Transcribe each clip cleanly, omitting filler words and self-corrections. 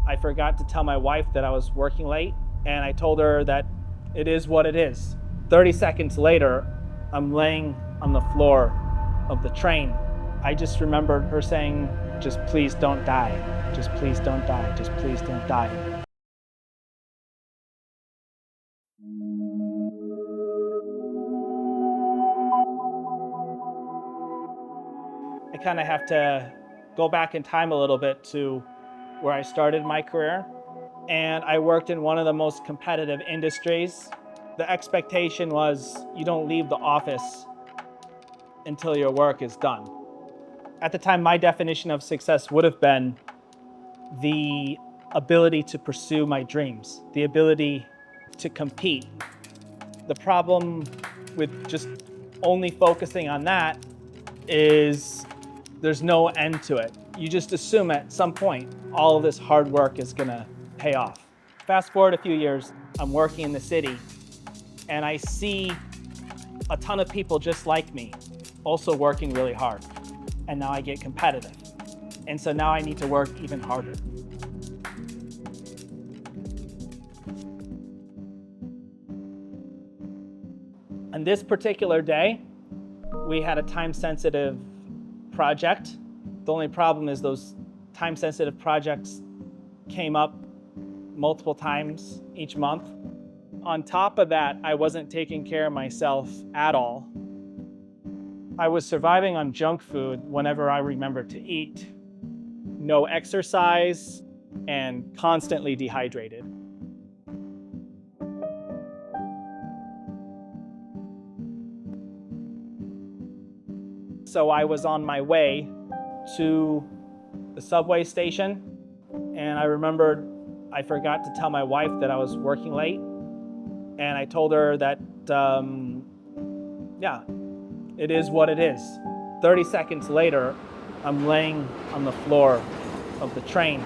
I forgot to tell my wife that I was working late, and I told her that it is what it is. 30 seconds later, I'm laying on the floor of the train. I just remembered her saying, "Just please don't die. Just please don't die. Just please don't die." I kind of have to go back in time a little bit to where I started my career. And I worked in one of the most competitive industries. The expectation was you don't leave the office until your work is done. At the time, my definition of success would have been the ability to pursue my dreams, the ability to compete. The problem with just only focusing on that is there's no end to it. You just assume at some point all of this hard work is gonna pay off. Fast forward a few years, I'm working in the city and I see a ton of people just like me also working really hard. And now I get competitive. And so now I need to work even harder. On this particular day, we had a time-sensitive project. The only problem is those time-sensitive projects came up multiple times each month. On top of that, I wasn't taking care of myself at all. I was surviving on junk food whenever I remembered to eat, no exercise, and constantly dehydrated. So I was on my way to the subway station, and I remembered I forgot to tell my wife that I was working late, and I told her that, yeah, it is what it is. 30 seconds later, I'm laying on the floor of the train,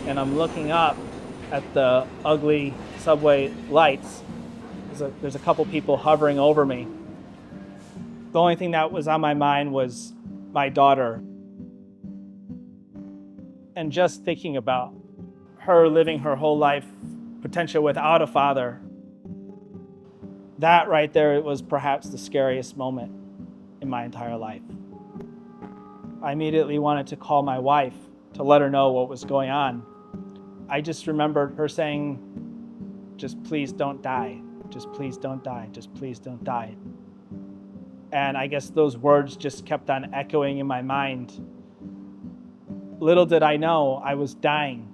and I'm looking up at the ugly subway lights. There's a couple people hovering over me. The only thing that was on my mind was my daughter. And just thinking about her living her whole life potentially without a father, that right there was perhaps the scariest moment in my entire life. I immediately wanted to call my wife to let her know what was going on. I just remembered her saying, "Just please don't die. Just please don't die. Just please don't die." And I guess those words just kept on echoing in my mind. Little did I know I was dying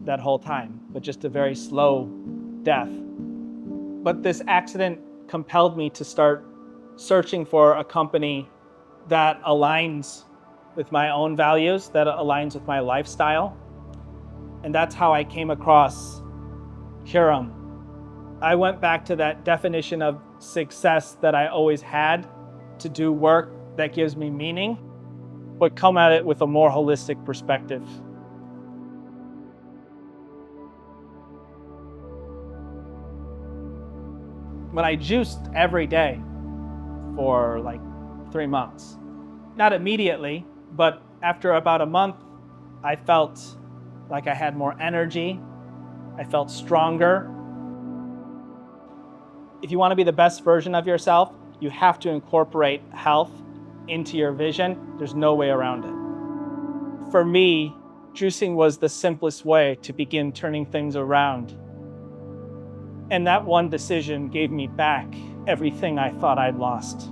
that whole time, but just a very slow death. But this accident compelled me to start searching for a company that aligns with my own values, that aligns with my lifestyle. And that's how I came across Hurom. I went back to that definition of success that I always had, to do work that gives me meaning, but come at it with a more holistic perspective. When I juiced every day for like 3 months, not immediately, but after about a month, I felt like I had more energy. I felt stronger. If you want to be the best version of yourself, you have to incorporate health into your vision. There's no way around it. For me, juicing was the simplest way to begin turning things around. And that one decision gave me back everything I thought I'd lost.